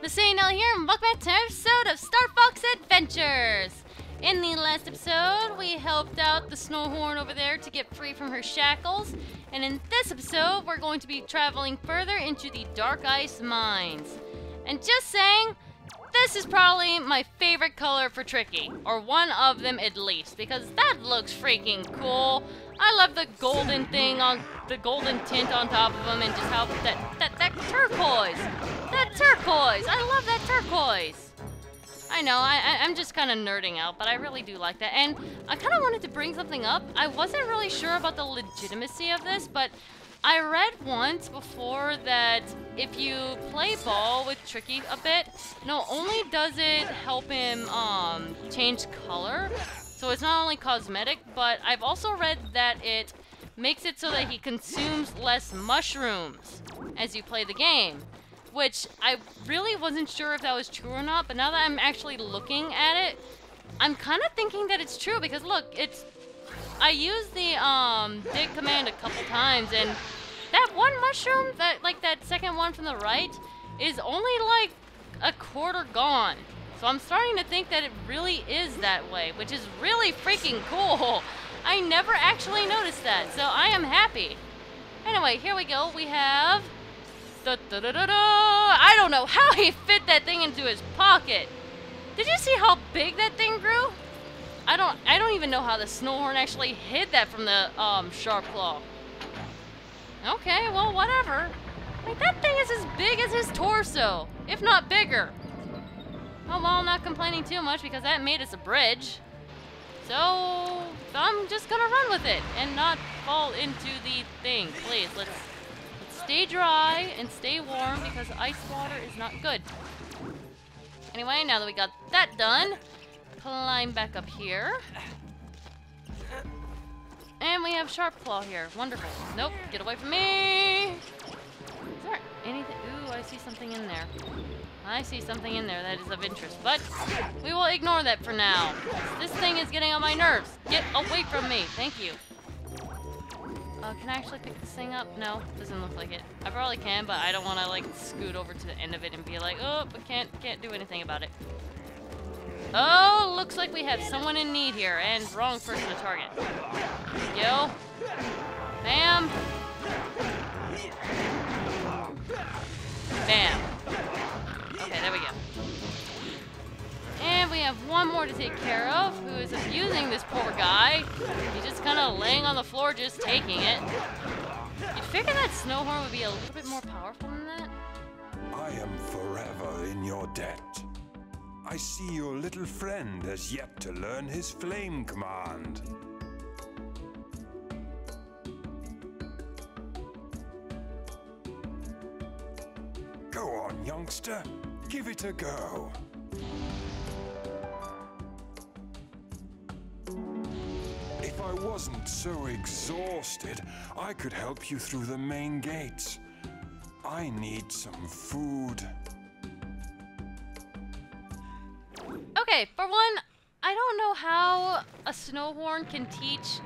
MasaeAnela here, and welcome back to an episode of Starfox Adventures! In the last episode, we helped out the Snowhorn over there to get free from her shackles, and in this episode, we're going to be traveling further into the Dark Ice Mines. And just saying, this is probably my favorite color for Tricky, or one of them at least, because that looks freaking cool. I love the golden thing on the golden tint on top of them, and just how that turquoise. That turquoise! I love that turquoise! I know, I'm just kind of nerding out, but I really do like that. And I kind of wanted to bring something up. I wasn't really sure about the legitimacy of this, but I read once before that if you play ball with Tricky a bit, not only does it help him change color, so it's not only cosmetic, but I've also read that it makes it so that he consumes less mushrooms as you play the game. Which I really wasn't sure if that was true or not, but now that I'm actually looking at it, I'm kind of thinking that it's true, because look, I used the dig command a couple times, and that one mushroom, that second one from the right, is only like a quarter gone. So I'm starting to think that it really is that way, which is really freaking cool. I never actually noticed that, so I am happy. Anyway, here we go. We have... I don't know how he fit that thing into his pocket. Did you see how big that thing grew? I don't even know how the Snowhorn actually hid that from the sharp claw. Okay, well, whatever. Like, that thing is as big as his torso, if not bigger. Oh, well, I'm not complaining too much because that made us a bridge. So I'm just gonna run with it and not fall into the thing. Please, let's stay dry and stay warm, because ice water is not good. Anyway, now that we got that done, climb back up here. And we have Sharp Claw here. Wonderful. Nope, get away from me! Is there anything? Ooh, I see something in there. I see something in there that is of interest, but we will ignore that for now. This thing is getting on my nerves. Get away from me. Thank you. Can I actually pick this thing up? No, doesn't look like it. I probably can, but I don't want to like scoot over to the end of it and be like, oh, but can't do anything about it. Oh, looks like we have someone in need here, and wrong person to target. Yo. Bam. Bam. Okay, there we go. And we have one more to take care of, who is abusing this poor guy. He's just kind of laying on the floor, just taking it. You'd figure that Snowhorn would be a little bit more powerful than that. I am forever in your debt. I see your little friend has yet to learn his flame command. Go on, youngster. Give it a go. If I wasn't so exhausted, I could help you through the main gates. I need some food. Okay, for one, I don't know how a Snowhorn can teach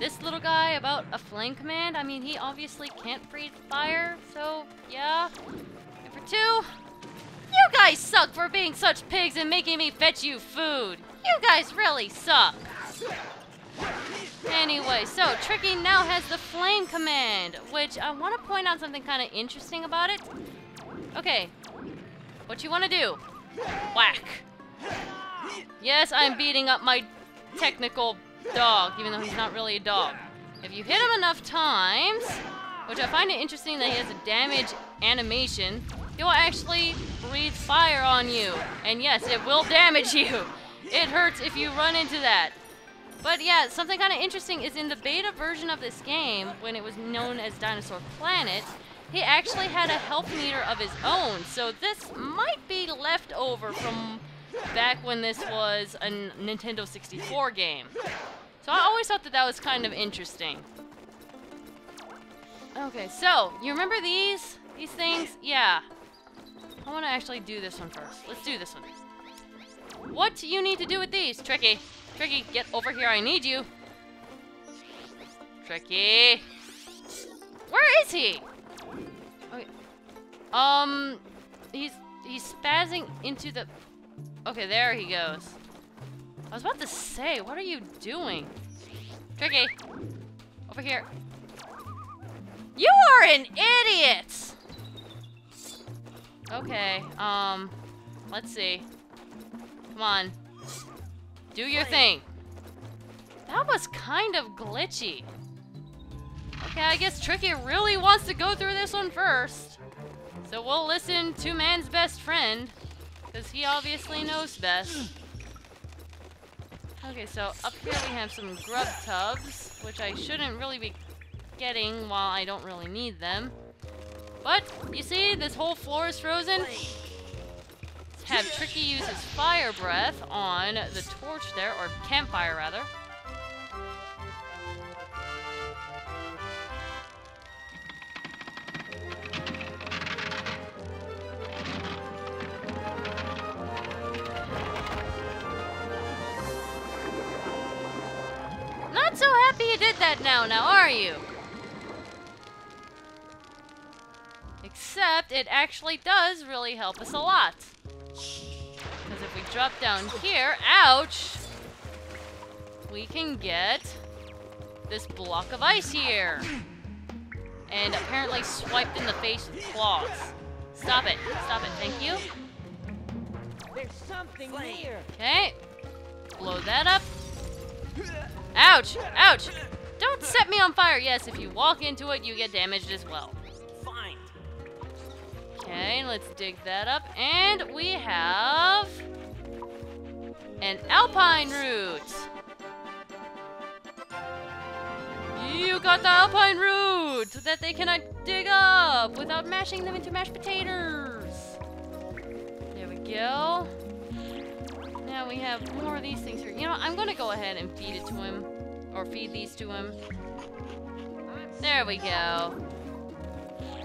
this little guy about a flame command. I mean, he obviously can't breathe fire, so yeah. And for two, you guys suck for being such pigs and making me fetch you food. You guys really suck. Anyway, so Tricky now has the flame command, which I want to point out something kind of interesting about it. Okay, what you want to do? Whack. Yes, I'm beating up my technical dog, even though he's not really a dog. If you hit him enough times, which I find it interesting that he has a damage animation, he will actually breathe fire on you. And yes, it will damage you. It hurts if you run into that. But yeah, something kind of interesting is in the beta version of this game, when it was known as Dinosaur Planet, he actually had a health meter of his own. So this might be left over from back when this was a Nintendo 64 game. So I always thought that that was kind of interesting. Okay, so you remember these things? Yeah. I want to actually do this one first. Let's do this one. What do you need to do with these? Tricky. Tricky, get over here. I need you. Tricky. Where is he? Okay. He's spazzing into the... Okay, there he goes. I was about to say, what are you doing? Tricky. Over here. You are an idiot! Okay, let's see. Come on. Do your thing. That was kind of glitchy. Okay, I guess Tricky really wants to go through this one first. So we'll listen to man's best friend, because he obviously knows best. Okay, so up here we have some grub tubs, which I shouldn't really be getting while I don't really need them. But, you see, this whole floor is frozen. Let's have Tricky use his fire breath on the torch there, or campfire rather. Not so happy you did that now, are you? Except it actually does really help us a lot. Because if we drop down here, ouch, we can get this block of ice here. And apparently swiped in the face with claws. Stop it, thank you. There's something here. Okay, blow that up. Ouch, ouch. Don't set me on fire. Yes, if you walk into it, you get damaged as well. Fine. Okay, let's dig that up. And we have an alpine root. You got the alpine root that they cannot dig up without mashing them into mashed potatoes. There we go. Now we have more of these things here. You know, I'm gonna go ahead and feed it to him. Or feed these to him. There we go.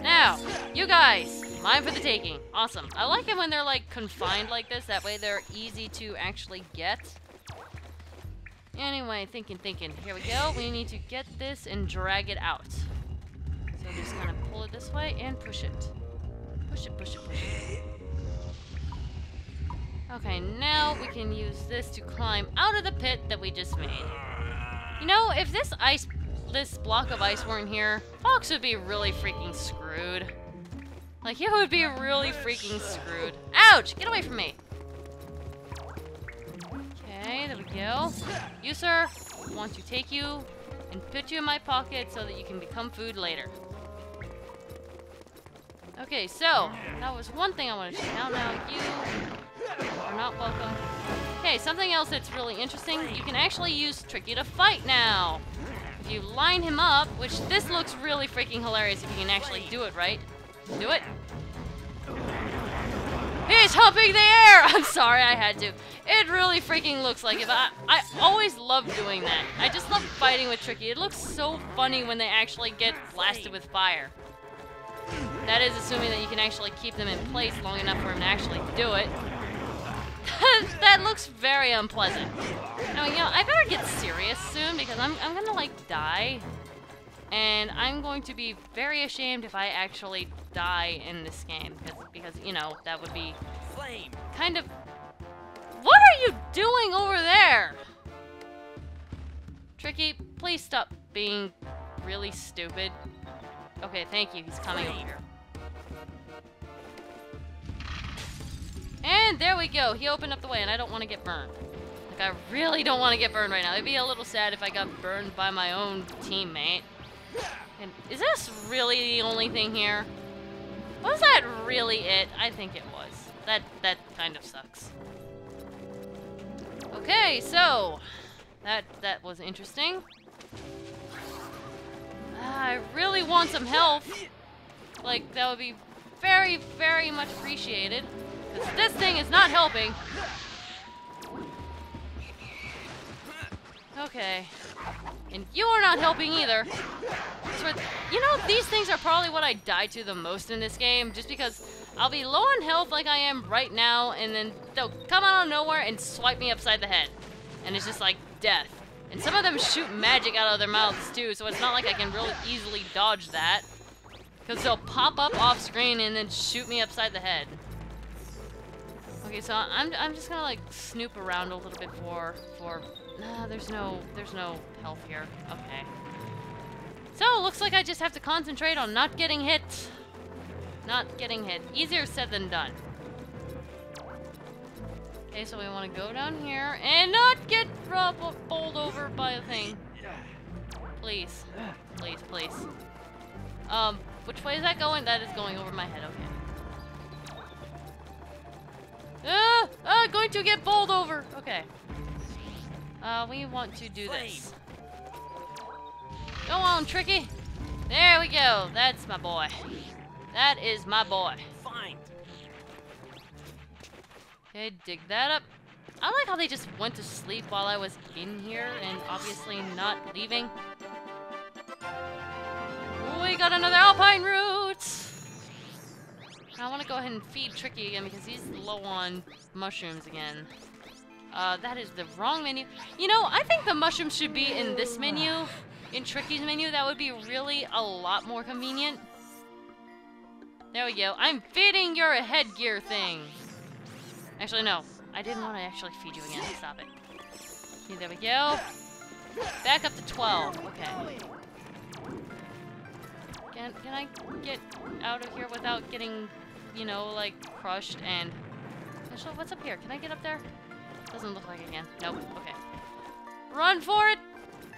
Now, you guys, mine for the taking. Awesome. I like it when they're like confined like this. That way they're easy to actually get. Anyway, thinking. Here we go. We need to get this and drag it out. So I'm just gonna pull it this way and push it. Push it. Okay, now we can use this to climb out of the pit that we just made. You know, if this block of ice weren't here, Fox would be really freaking screwed. Like, he would be really freaking screwed. Ouch! Get away from me! Okay, there we go. You, sir, I want to take you and put you in my pocket so that you can become food later. Okay, so, that was one thing I wanted to check out. Now, you are not welcome. Okay, something else that's really interesting. You can actually use Tricky to fight now. If you line him up, which this looks really freaking hilarious if you can actually do it right. Do it. He's humping the air! I'm sorry, I had to. It really freaking looks like it. I always love doing that. I just love fighting with Tricky. It looks so funny when they actually get blasted with fire. That is assuming that you can actually keep them in place long enough for him to actually do it. That looks very unpleasant. Now, you know, I better get serious soon because I'm gonna, like, die. And I'm going to be very ashamed if I actually die in this game. Because you know, that would be kind of... What are you doing over there? Tricky, please stop being really stupid. Okay, thank you. He's coming over here. And there we go. He opened up the way, and I don't want to get burned. Like, I really don't want to get burned right now. It'd be a little sad if I got burned by my own teammate. And is this really the only thing here? Was that really it? I think it was. That kind of sucks. Okay, so that was interesting. I really want some health. Like, that would be very, very much appreciated. Because this thing is not helping. Okay. And you are not helping either. So, you know, these things are probably what I die to the most in this game. Just because I'll be low on health like I am right now. And then they'll come out of nowhere and swipe me upside the head. And it's just like death. And some of them shoot magic out of their mouths too. So it's not like I can really easily dodge that. Because they'll pop up off screen and then shoot me upside the head. Okay, so I'm just gonna like snoop around a little bit for nah, there's no health here. Okay. So it looks like I just have to concentrate on not getting hit. Not getting hit. Easier said than done. Okay, so we want to go down here and not get bowled over by a thing. Please. Please, please. Which way is that going? That is going over my head, okay. Going to get bowled over. Okay. We want to do this. Go on, Tricky. There we go. That's my boy. That is my boy. Fine. Okay, dig that up. I like how they just went to sleep while I was in here and obviously not leaving. We got another alpine root. I want to go ahead and feed Tricky again because he's low on mushrooms again. That is the wrong menu. You know, I think the mushrooms should be in this menu. In Tricky's menu, that would be really a lot more convenient. There we go. I'm feeding your headgear thing. Actually, no. I didn't want to actually feed you again. Stop it. Okay, there we go. Back up to 12. Okay. Can I get out of here without getting, you know, like, crushed and... Actually, what's up here? Can I get up there? Doesn't look like I can. Nope. Okay. Run for it!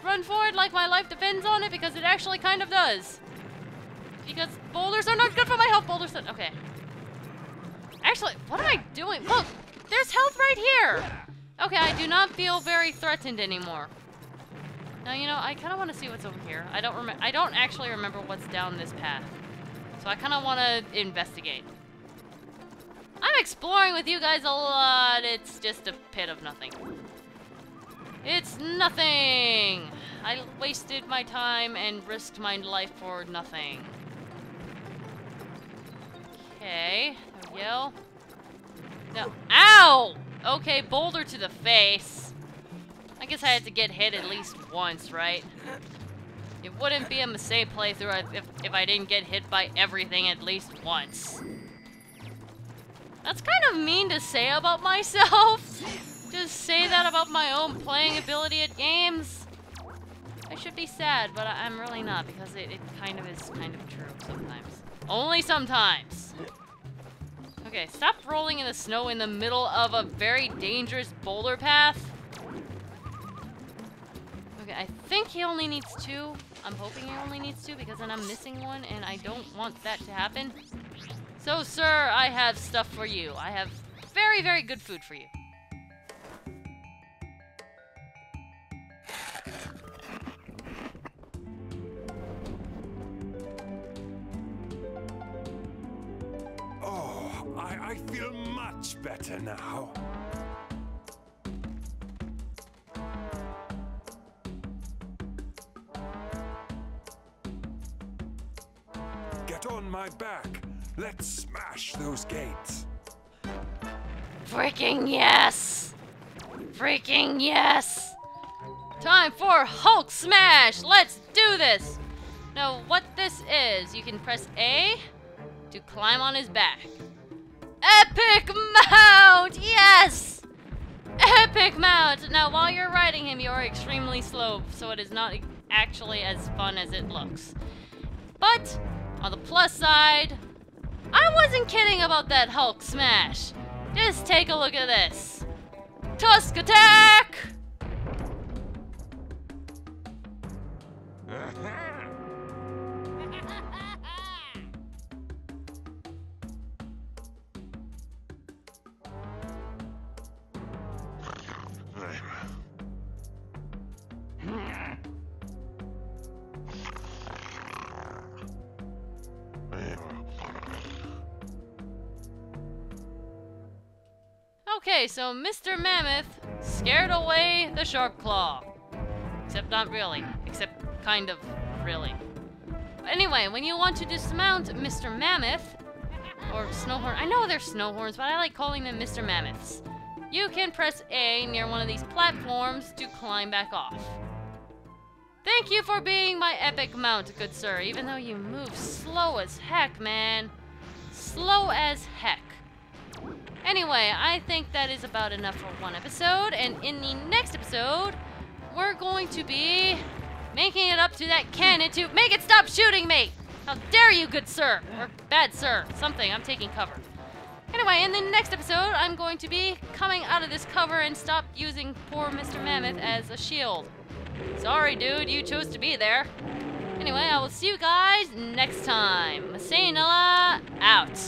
Run for it like my life depends on it, because it actually kind of does. Because boulders are not good for my health. Boulders are... Okay. Actually, what am I doing? Look! There's health right here! Okay, I do not feel very threatened anymore. Now, you know, I kind of want to see what's over here. I don't actually remember what's down this path. So I kind of want to investigate. I'm exploring with you guys a lot. It's just a pit of nothing. It's nothing! I wasted my time and risked my life for nothing. Okay, there we go. No. Ow! Okay, boulder to the face. I guess I had to get hit at least once, right? It wouldn't be a Masae playthrough if I didn't get hit by everything at least once. That's kind of mean to say about myself. Just say that about my own playing ability at games. I should be sad, but I'm really not, because it kind of is kind of true sometimes. Only sometimes. Okay, stop rolling in the snow in the middle of a very dangerous boulder path. Okay, I think he only needs 2. I'm hoping he only needs 2, because then I'm missing one, and I don't want that to happen. So, sir, I have stuff for you. I have very, very good food for you. Oh, I feel much better now. Get on my back. Let's smash those gates. Freaking yes! Freaking yes! Time for Hulk Smash! Let's do this! Now, what this is, you can press A to climb on his back. Epic mount! Yes! Epic mount! Now, while you're riding him, you are extremely slow, so it is not actually as fun as it looks. But, on the plus side, I wasn't kidding about that Hulk Smash. Just take a look at this. Tusk attack! Okay, so Mr. Mammoth scared away the shark claw. Except not really. Except kind of really. Anyway, when you want to dismount Mr. Mammoth, or Snowhorn, I know they're Snowhorns, but I like calling them Mr. Mammoths. You can press A near one of these platforms to climb back off. Thank you for being my epic mount, good sir, even though you move slow as heck, man. Slow as heck. Anyway, I think that is about enough for one episode, and in the next episode, we're going to be making it up to that cannon to make it stop shooting me! How dare you, good sir! Or bad sir. Something. I'm taking cover. Anyway, in the next episode, I'm going to be coming out of this cover and stop using poor Mr. Mammoth as a shield. Sorry, dude. You chose to be there. Anyway, I will see you guys next time. MasaeAnela out.